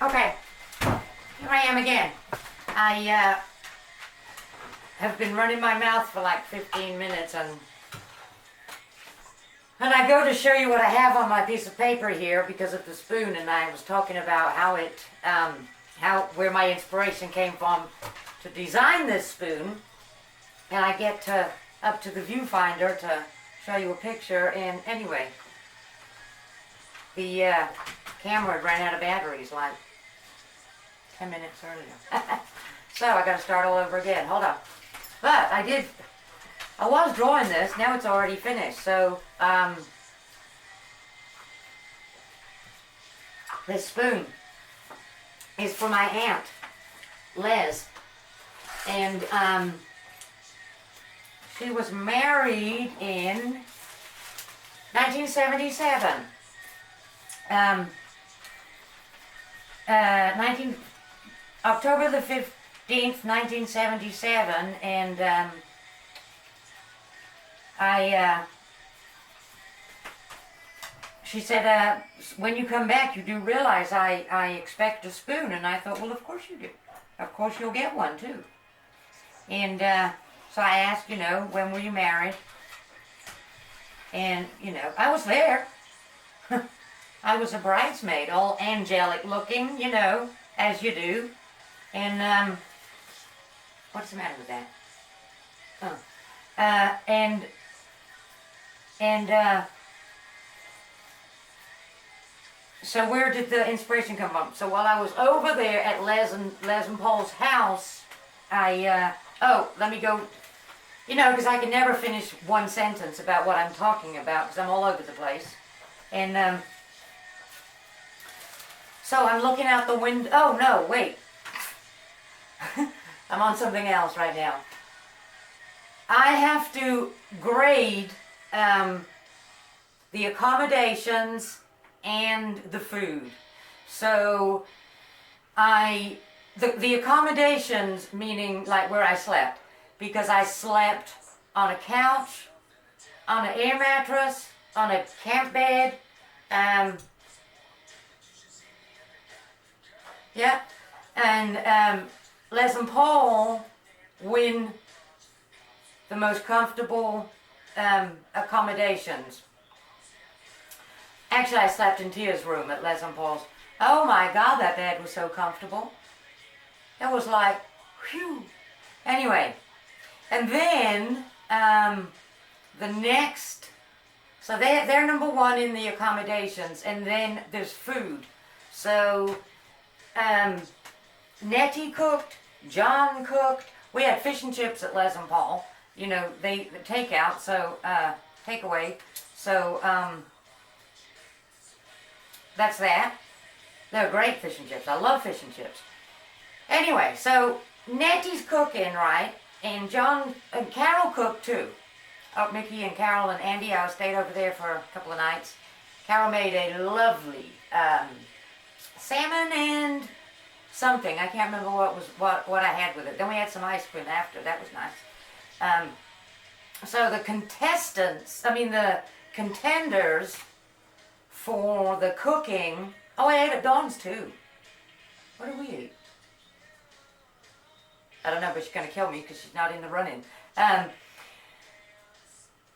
Okay, here I am again. I have been running my mouth for like 15 minutes and I go to show you what I have on my piece of paper here because of the spoon, and I was talking about where my inspiration came from to design this spoon. And I get up to the viewfinder to show you a picture, and anyway, the camera had ran out of batteries like 10 minutes earlier. So I gotta start all over again. Hold on. But I was drawing this, now it's already finished. So this spoon is for my aunt, Les. And she was married in 1977. 19 October the 15th, 1977, and she said, when you come back, you do realize I expect a spoon. And I thought, well, of course you do. Of course you'll get one, too. And so I asked, when were you married? And, I was there. I was a bridesmaid, all angelic looking, as you do. And, what's the matter with that? So where did the inspiration come from? So while I was over there at Les and Paul's house, let me go, because I can never finish one sentence about what I'm talking about, because I'm all over the place. And, so I'm looking out the window. Oh, no, wait. I'm on something else right now. I have to grade the accommodations and the food. So the accommodations, meaning like where I slept, because I slept on a couch, on an air mattress, on a camp bed, yeah, and Les and Paul win the most comfortable accommodations. Actually, I slept in Tia's room at Les and Paul's. Oh my God, that bed was so comfortable. It was like, whew. Anyway, and then the next, so they're number one in the accommodations, and then there's food. So Nettie cooked, John cooked. We had fish and chips at Les and Paul. They take out, so takeaway. So that's that. They're great fish and chips. I love fish and chips. Anyway, so Nettie's cooking, right? And John and Carol cooked too. Oh, Mickey and Carol and Andy, I stayed over there for a couple of nights. Carol made a lovely salmon and something. I can't remember what I had with it. Then we had some ice cream after. That was nice. So the contenders for the cooking. Oh, I ate at Dawn's too. What did we eat? I don't know, but she's going to kill me because she's not in the running.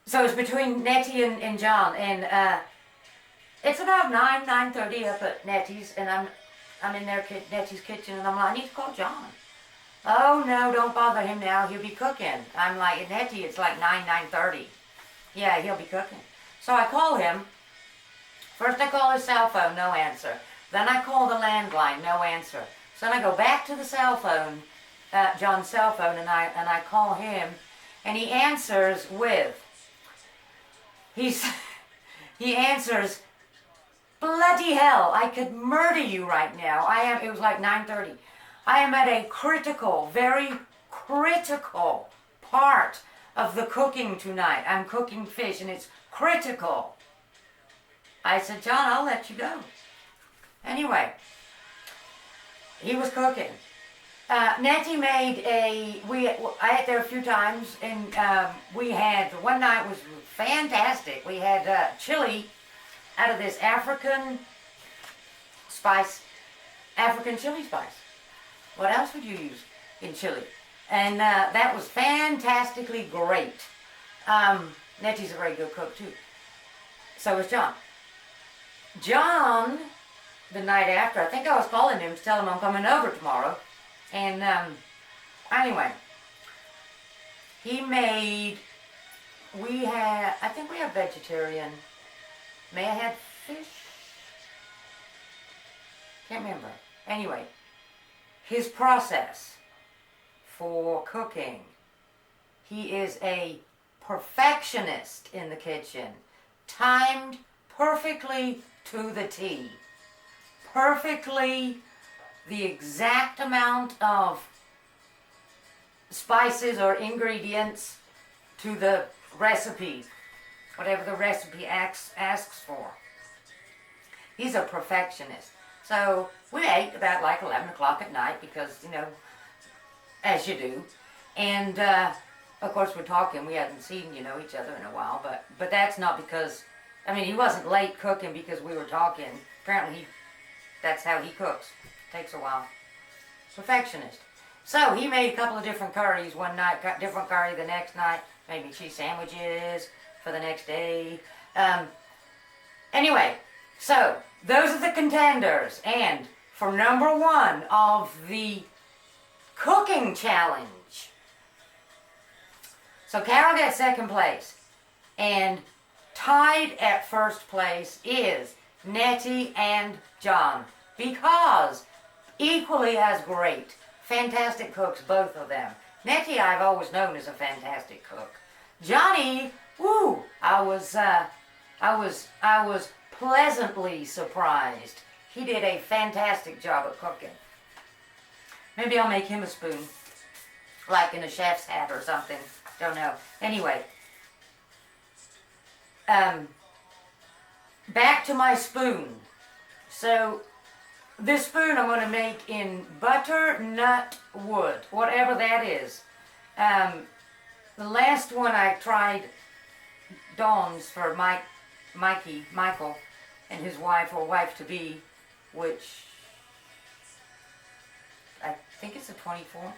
So it's between Nettie and John, and it's about 9:30 up at Nettie's, and I'm in Nettie's kitchen, and I'm like, I need to call John. Oh no, don't bother him now. He'll be cooking. I'm like, at Nettie, it's like 9:30. Yeah, he'll be cooking. So I call him. First I call his cell phone, no answer. Then I call the landline, no answer. So then I go back to the cell phone, John's cell phone, and I call him, and he answers with, he answers, bloody hell, I could murder you right now. It was like 9:30. I am at a critical, very critical part of the cooking tonight. I'm cooking fish, and it's critical. I said, John, I'll let you go. Anyway, he was cooking. Nettie made I ate there a few times, and we had, one night was fantastic. We had chili out of this African spice African chili spice. What else would you use in chili? And that was fantastically great. Nettie's a very good cook too. So was John. John, the night after, I think I was calling him to tell him I'm coming over tomorrow. And anyway, he made, I think we have vegetarian. May I have fish? Can't remember. Anyway, his process for cooking, he is a perfectionist in the kitchen. Timed perfectly to the T. Perfectly the exact amount of spices or ingredients to the recipe, whatever the recipe asks for. He's a perfectionist. So we ate about like 11 o'clock at night because, you know, as you do. And of course we're talking. We hadn't seen, you know, each other in a while. But that's not because, I mean, he wasn't late cooking because we were talking. Apparently that's how he cooks. Takes a while. Perfectionist. So he made a couple of different curries one night, different curry the next night, maybe cheese sandwiches for the next day. Anyway, so those are the contenders. And for number one of the cooking challenge. So Carol gets second place. And tied at first place is Nettie and John. Because equally as great. Fantastic cooks, both of them. Nettie I've always known as a fantastic cook. Johnny, woo, I was pleasantly surprised. He did a fantastic job at cooking. Maybe I'll make him a spoon, like in a chef's hat or something. Don't know. Anyway, back to my spoon. So this spoon I'm going to make in butternut wood, whatever that is. The last one I tried, Dawn's for Michael, and his wife or wife-to-be, which I think it's the 24th,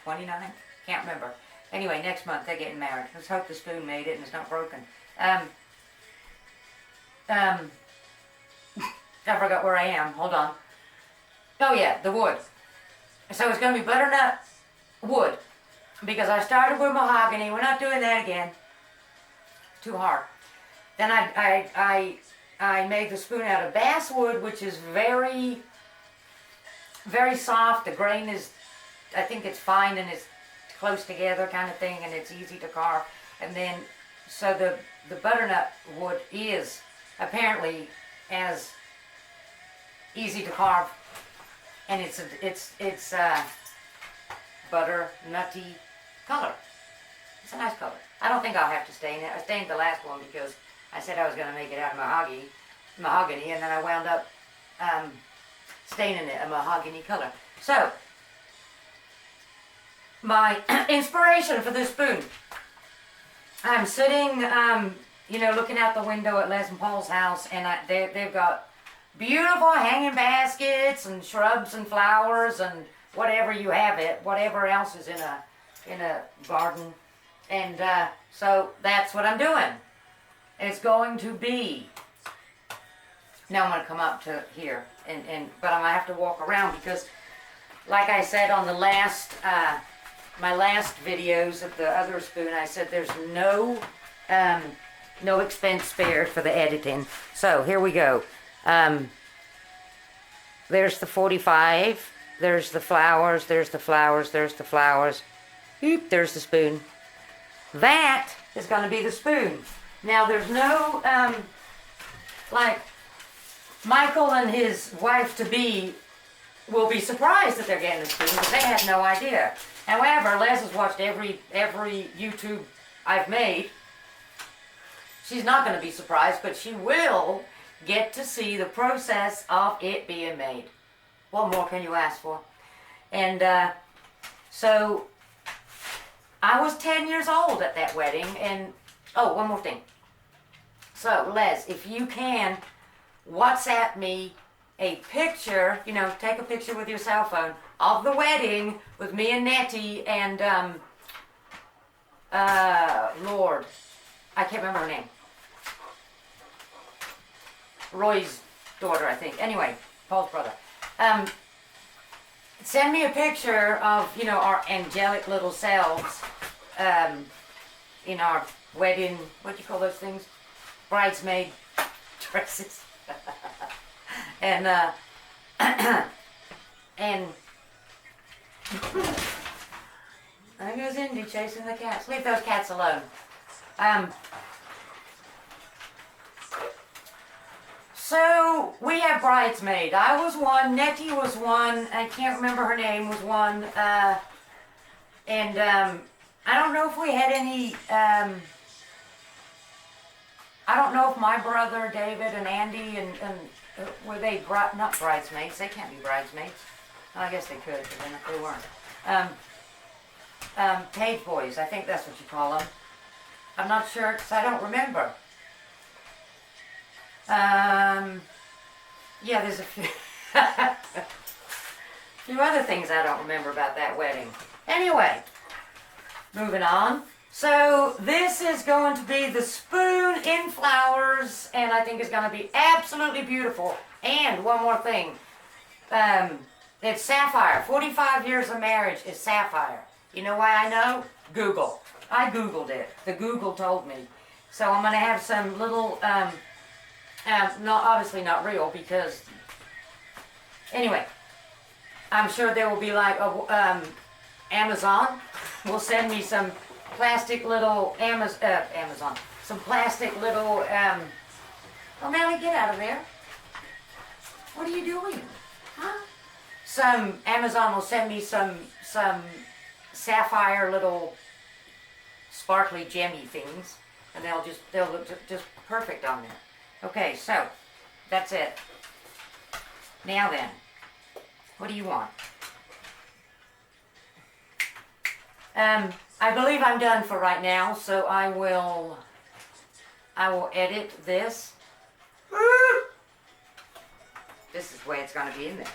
29th, can't remember. Anyway, next month they're getting married. Let's hope the spoon made it and it's not broken. I forgot where I am. Hold on. Oh yeah, the wood. So it's going to be butternut wood. Because I started with mahogany. We're not doing that again. Too hard. Then I made the spoon out of basswood, which is very, very soft. The grain is, I think it's fine and it's close together kind of thing, and it's easy to carve. And then, so the butternut wood is apparently as easy to carve, and it's butternutty color. It's a nice color. I don't think I'll have to stain it. I stained the last one because I said I was going to make it out of mahogany, and then I wound up staining it a mahogany color. So, my inspiration for this spoon. I'm sitting, you know, looking out the window at Les and Paul's house, and they've got beautiful hanging baskets and shrubs and flowers and whatever you have it, whatever else is in a garden. And so that's what I'm doing. It's going to be, now I'm going to come up to here, but I'm going to have to walk around because, like I said on the last, my last videos of the other spoon, I said there's no expense spared for the editing. So here we go. There's the 45. There's the flowers. There's the flowers. There's the flowers. Oop, there's the spoon. That is going to be the spoon. Now there's no, like, Michael and his wife-to-be will be surprised that they're getting a spoon because they had no idea. However, Les has watched every YouTube I've made. She's not going to be surprised, but she will get to see the process of it being made. What more can you ask for? And so I was 10 years old at that wedding. And oh, one more thing. So Les, if you can WhatsApp me a picture, you know, take a picture with your cell phone of the wedding with me and Nettie and, Lord, I can't remember her name. Roy's daughter, I think. Anyway, Paul's brother. Send me a picture of, you know, our angelic little selves, in our wedding, what do you call those things? Bridesmaid dresses. And, and there goes Indy chasing the cats. Leave those cats alone. So we have bridesmaid. I was one. Nettie was one. I can't remember her name. Was one. And I don't know if we had any. I don't know if my brother David and Andy and were they not bridesmaids? They can't be bridesmaids. I guess they could, but then they weren't. Page boys. I think that's what you call them. I'm not sure because I don't remember. Yeah, there's a few, few other things I don't remember about that wedding. Anyway, moving on. So this is going to be the spoon in flowers, and I think it's going to be absolutely beautiful. And one more thing, it's sapphire. 45 years of marriage is sapphire. You know why I know? Google. I Googled it. The Google told me. So I'm going to have some little, obviously not real because, anyway, I'm sure there will be like, Amazon will send me some plastic little, Amazon, some plastic little, oh Nellie, get out of there. What are you doing? Huh? Some, Amazon will send me some sapphire little sparkly gemmy things, and they'll look just perfect on there. Okay, so that's it. Now then, what do you want? I believe I'm done for right now, so I will edit this. This is the way it's going to be in there.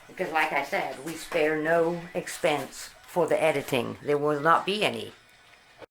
Because like I said, we spare no expense for the editing. There will not be any.